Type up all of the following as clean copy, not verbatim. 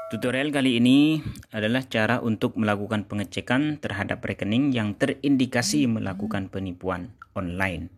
Tutorial kali ini adalah cara untuk melakukan pengecekan terhadap rekening yang terindikasi melakukan penipuan online.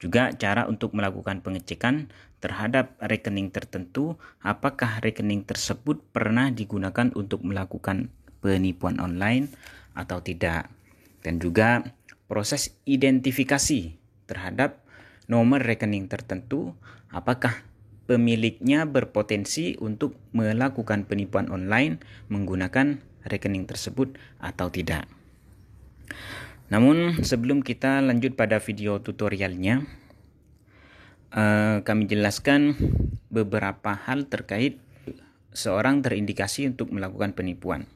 Juga cara untuk melakukan pengecekan terhadap rekening tertentu, apakah rekening tersebut pernah digunakan untuk melakukan penipuan online atau tidak. Dan juga proses identifikasi terhadap nomor rekening tertentu, apakah pemiliknya berpotensi untuk melakukan penipuan online menggunakan rekening tersebut atau tidak. Namun sebelum kita lanjut pada video tutorialnya, kami jelaskan beberapa hal terkait seorang terindikasi untuk melakukan penipuan.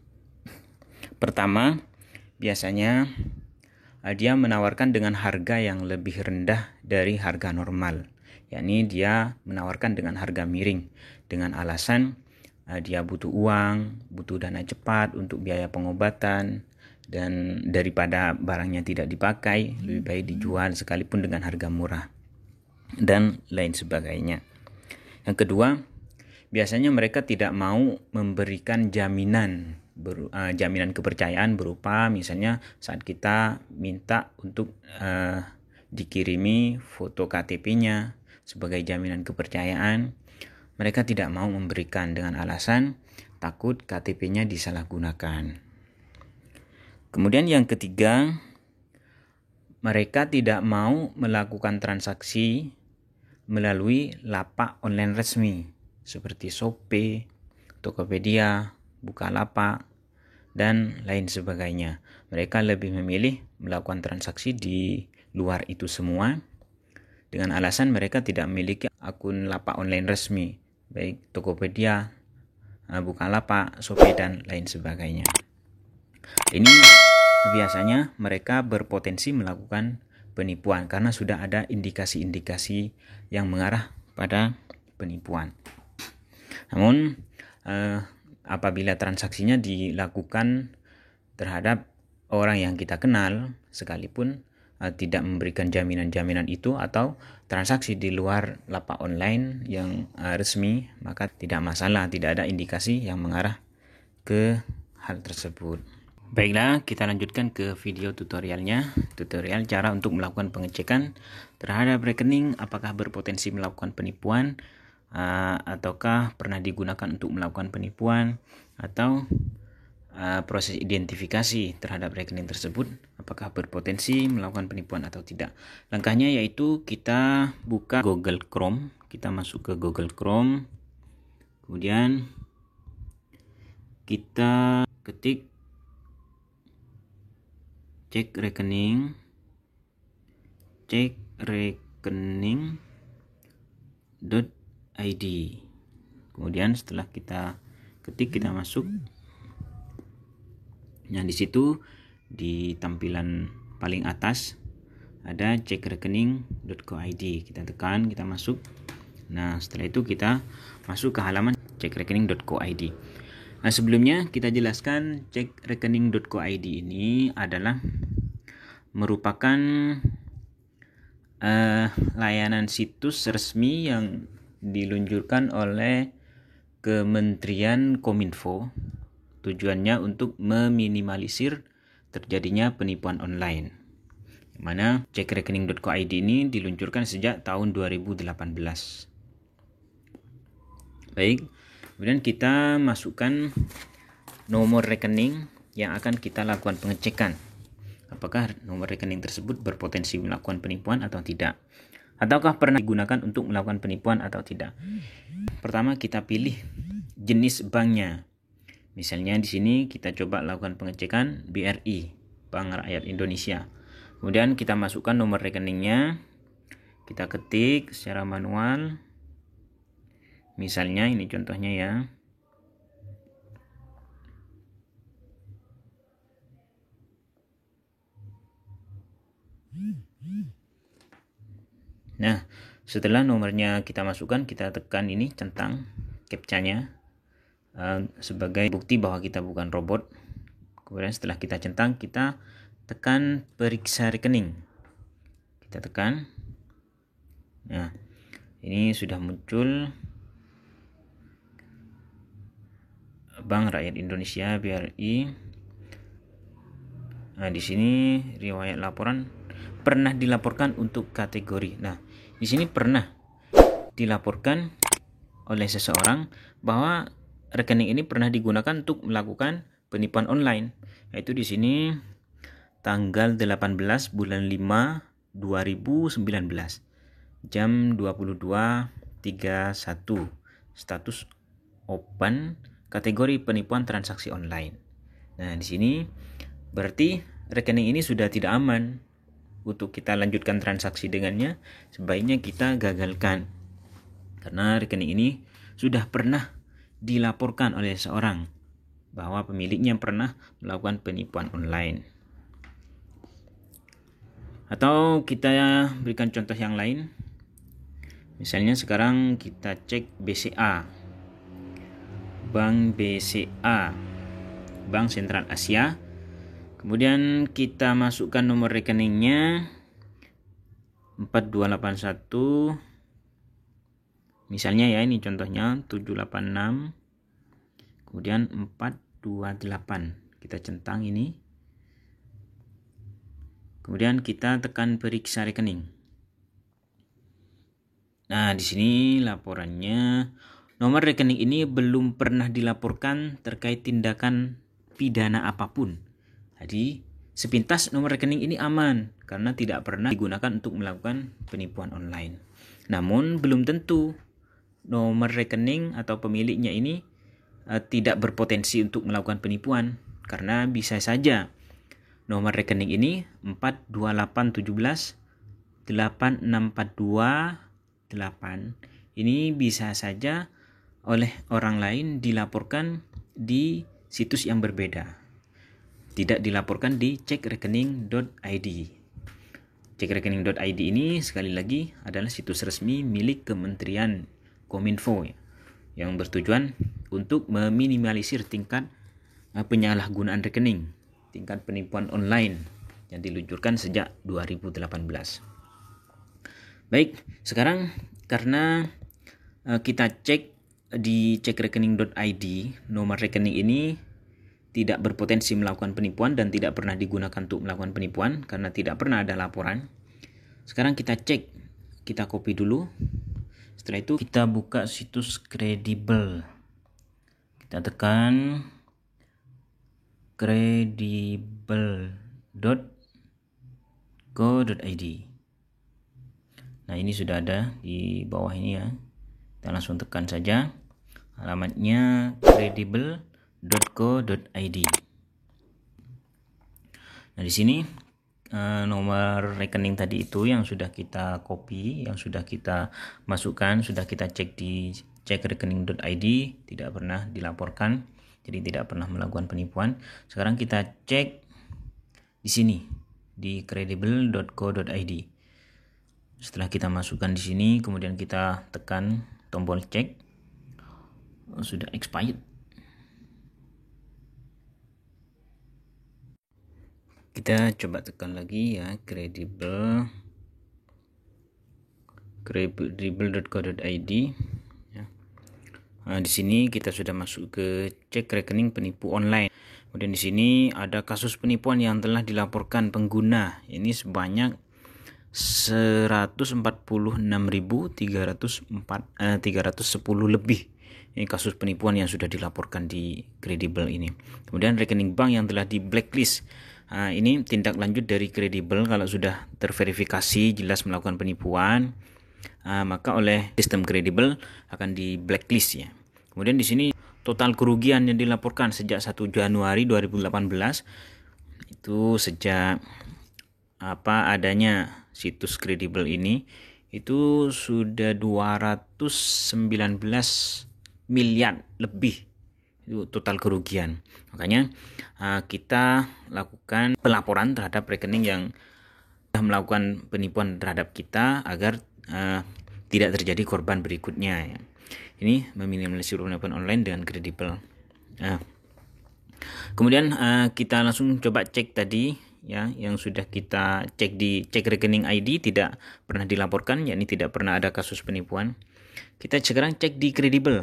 Pertama, biasanya dia menawarkan dengan harga yang lebih rendah dari harga normal. Yakni dia menawarkan dengan harga miring dengan alasan dia butuh uang, butuh dana cepat untuk biaya pengobatan, dan daripada barangnya tidak dipakai, lebih baik dijual sekalipun dengan harga murah, dan lain sebagainya. Yang kedua, biasanya mereka tidak mau memberikan jaminan kepercayaan berupa misalnya saat kita minta untuk dikirimi foto KTP-nya sebagai jaminan kepercayaan, mereka tidak mau memberikan dengan alasan takut KTP-nya disalahgunakan. Kemudian yang ketiga, mereka tidak mau melakukan transaksi melalui lapak online resmi seperti Shopee, Tokopedia, Bukalapak, dan lain sebagainya. Mereka lebih memilih melakukan transaksi di luar itu semua dengan alasan mereka tidak memiliki akun lapak online resmi, baik Tokopedia, Bukalapak, Shopee, dan lain sebagainya. Ini biasanya mereka berpotensi melakukan penipuan karena sudah ada indikasi-indikasi yang mengarah pada penipuan. Namun apabila transaksinya dilakukan terhadap orang yang kita kenal, sekalipun tidak memberikan jaminan-jaminan itu atau transaksi di luar lapak online yang resmi, maka tidak masalah, tidak ada indikasi yang mengarah ke hal tersebut. Baiklah, kita lanjutkan ke video tutorialnya. Tutorial cara untuk melakukan pengecekan terhadap rekening apakah berpotensi melakukan penipuan ataukah pernah digunakan untuk melakukan penipuan, atau proses identifikasi terhadap rekening tersebut apakah berpotensi melakukan penipuan atau tidak. Langkahnya yaitu kita buka Google Chrome, kita masuk ke Google Chrome, kemudian kita ketik cek rekening.id. Kemudian setelah kita ketik, kita masuk. Nah, di situ di tampilan paling atas ada cekrekening.co.id. Kita tekan, kita masuk. Nah, setelah itu kita masuk ke halaman cekrekening.co.id. Nah, sebelumnya kita jelaskan cekrekening.co.id ini adalah merupakan layanan situs resmi yang diluncurkan oleh Kementerian Kominfo. Tujuannya untuk meminimalisir terjadinya penipuan online. Yang mana cekrekening.co.id ini diluncurkan sejak tahun 2018. Baik, kemudian kita masukkan nomor rekening yang akan kita lakukan pengecekan. Apakah nomor rekening tersebut berpotensi melakukan penipuan atau tidak? Ataukah pernah digunakan untuk melakukan penipuan atau tidak? Pertama, kita pilih jenis banknya. Misalnya di sini kita coba lakukan pengecekan BRI, Bank Rakyat Indonesia. Kemudian kita masukkan nomor rekeningnya, kita ketik secara manual. Misalnya ini contohnya ya. Nah, setelah nomornya kita masukkan, kita tekan ini centang captcha-nya sebagai bukti bahwa kita bukan robot. Kemudian setelah kita centang, kita tekan periksa rekening. Kita tekan. Nah, ini sudah muncul Bank Rakyat Indonesia BRI. Nah, di sini riwayat laporan pernah dilaporkan untuk kategori. Nah, di sini pernah dilaporkan oleh seseorang bahwa rekening ini pernah digunakan untuk melakukan penipuan online. Yaitu di sini tanggal 18 bulan 5 2019 jam 22.31, status open, kategori penipuan transaksi online. Nah, di sini berarti rekening ini sudah tidak aman untuk kita lanjutkan transaksi dengannya. Sebaiknya kita gagalkan, karena rekening ini sudah pernah dilaporkan oleh seorang bahwa pemiliknya pernah melakukan penipuan online. Atau kita berikan contoh yang lain. Misalnya sekarang kita cek BCA, Bank BCA, Bank Sentral Asia. Kemudian kita masukkan nomor rekeningnya 4281. Misalnya ya, ini contohnya 786. Kemudian 428. Kita centang ini. Kemudian kita tekan periksa rekening. Nah, di sini laporannya, nomor rekening ini belum pernah dilaporkan terkait tindakan pidana apapun. Jadi, sepintas nomor rekening ini aman karena tidak pernah digunakan untuk melakukan penipuan online. Namun, belum tentu nomor rekening atau pemiliknya ini tidak berpotensi untuk melakukan penipuan, karena bisa saja nomor rekening ini 42817 86428 ini bisa saja oleh orang lain dilaporkan di situs yang berbeda, tidak dilaporkan di cekrekening.id. Cekrekening.id ini sekali lagi adalah situs resmi milik Kementerian Kominfo yang bertujuan untuk meminimalisir tingkat penyalahgunaan rekening, tingkat penipuan online yang diluncurkan sejak 2018. Baik, sekarang karena kita cek di cekrekening.id, nomor rekening ini tidak berpotensi melakukan penipuan dan tidak pernah digunakan untuk melakukan penipuan karena tidak pernah ada laporan. Sekarang kita cek, kita copy dulu. Setelah itu kita buka situs kredibel. Kita tekan kredibel.co.id. Nah, ini sudah ada di bawah ini ya. Kita langsung tekan saja. Alamatnya kredibel.co.id. Nah, di sini nomor rekening tadi itu yang sudah kita copy, yang sudah kita masukkan, sudah kita cek di cekrekening.id, tidak pernah dilaporkan, jadi tidak pernah melakukan penipuan. Sekarang kita cek di sini di kredibel.co.id. Setelah kita masukkan di sini, kemudian kita tekan tombol cek, sudah expired. Kita coba tekan lagi ya, kredibel.co.id ya. Nah, di sini kita sudah masuk ke cek rekening penipu online. Kemudian di sini ada kasus penipuan yang telah dilaporkan pengguna. Ini sebanyak 146.310 lebih. Ini kasus penipuan yang sudah dilaporkan di Kredibel ini. Kemudian rekening bank yang telah di blacklist. Ini tindak lanjut dari Kredibel. Kalau sudah terverifikasi jelas melakukan penipuan, maka oleh sistem Kredibel akan di blacklist ya. Kemudian di sini total kerugian yang dilaporkan sejak 1 Januari 2018 itu sejak adanya situs Kredibel ini itu sudah 219 miliar lebih itu total kerugian. Makanya kita lakukan pelaporan terhadap rekening yang melakukan penipuan terhadap kita agar tidak terjadi korban berikutnya ya. Ini meminimalisir penipuan online dengan Kredibel. Kemudian kita langsung coba cek tadi ya, yang sudah kita cek di cek rekening ID tidak pernah dilaporkan, yakni tidak pernah ada kasus penipuan. Kita sekarang cek di Kredibel,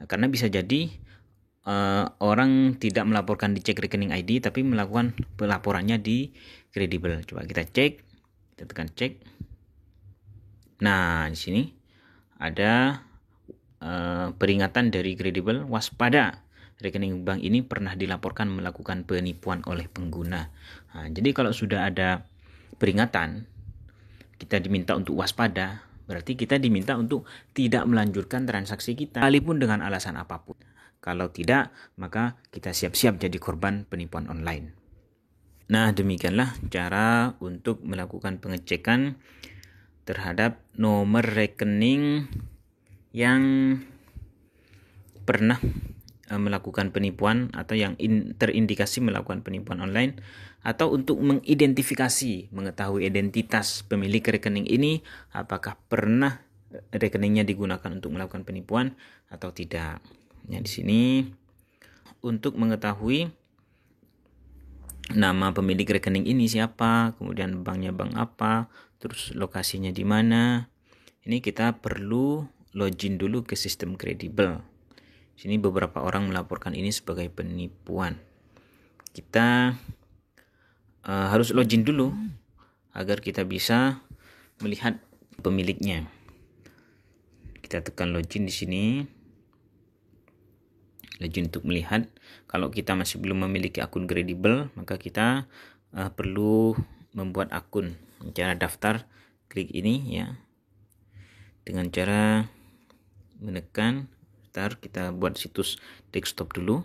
karena bisa jadi orang tidak melaporkan di cek rekening ID tapi melakukan pelaporannya di kredibel. Coba kita cek, kita tekan cek. Nah, di sini ada peringatan dari kredibel, waspada, rekening bank ini pernah dilaporkan melakukan penipuan oleh pengguna. Nah, jadi kalau sudah ada peringatan, kita diminta untuk waspada, berarti kita diminta untuk tidak melanjutkan transaksi kita, sekalipun dengan alasan apapun. Kalau tidak, maka kita siap-siap jadi korban penipuan online. Nah, demikianlah cara untuk melakukan pengecekan terhadap nomor rekening yang pernah melakukan penipuan atau yang terindikasi melakukan penipuan online, atau untuk mengidentifikasi, mengetahui identitas pemilik rekening ini, apakah pernah rekeningnya digunakan untuk melakukan penipuan atau tidak. Ya, di sini untuk mengetahui nama pemilik rekening ini siapa, kemudian banknya bank apa, terus lokasinya di mana. Ini kita perlu login dulu ke sistem kredibel. Sini beberapa orang melaporkan ini sebagai penipuan. Kita harus login dulu agar kita bisa melihat pemiliknya. Kita tekan login di sini. Login untuk melihat. Kalau kita masih belum memiliki akun kredibel, maka kita perlu membuat akun. Cara daftar, klik ini ya. Dengan cara menekan, kita buat situs desktop dulu.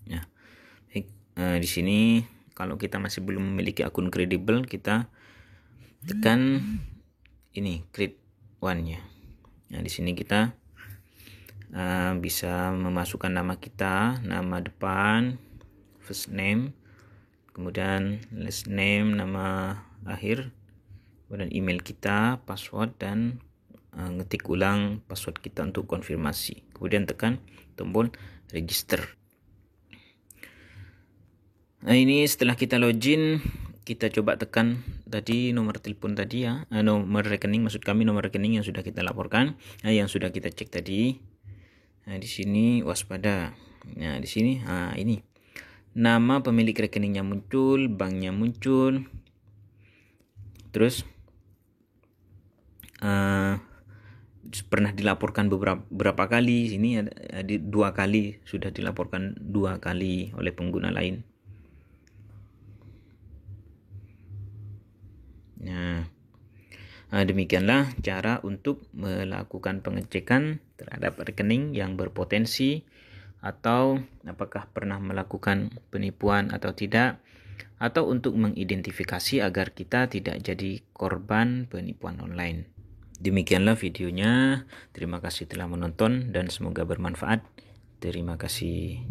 Ya. Di sini kalau kita masih belum memiliki akun kredibel, kita tekan ini create one ya. Nah, di sini kita bisa memasukkan nama kita, nama depan, first name, kemudian last name, nama akhir, kemudian email kita, password, dan ngetik ulang password kita untuk konfirmasi. Kemudian tekan tombol register. Nah, ini setelah kita login, kita coba tekan tadi nomor telepon tadi ya, nomor rekening, maksud kami nomor rekening yang sudah kita laporkan, yang sudah kita cek tadi. Nah, di sini waspada. Nah, di sini ini nama pemilik rekeningnya muncul, banknya muncul, terus pernah dilaporkan beberapa kali. Sini ada 2 kali, sudah dilaporkan 2 kali oleh pengguna lain. Nah, demikianlah cara untuk melakukan pengecekan terhadap rekening yang berpotensi atau apakah pernah melakukan penipuan atau tidak, atau untuk mengidentifikasi agar kita tidak jadi korban penipuan online. Demikianlah videonya. Terima kasih telah menonton dan semoga bermanfaat. Terima kasih.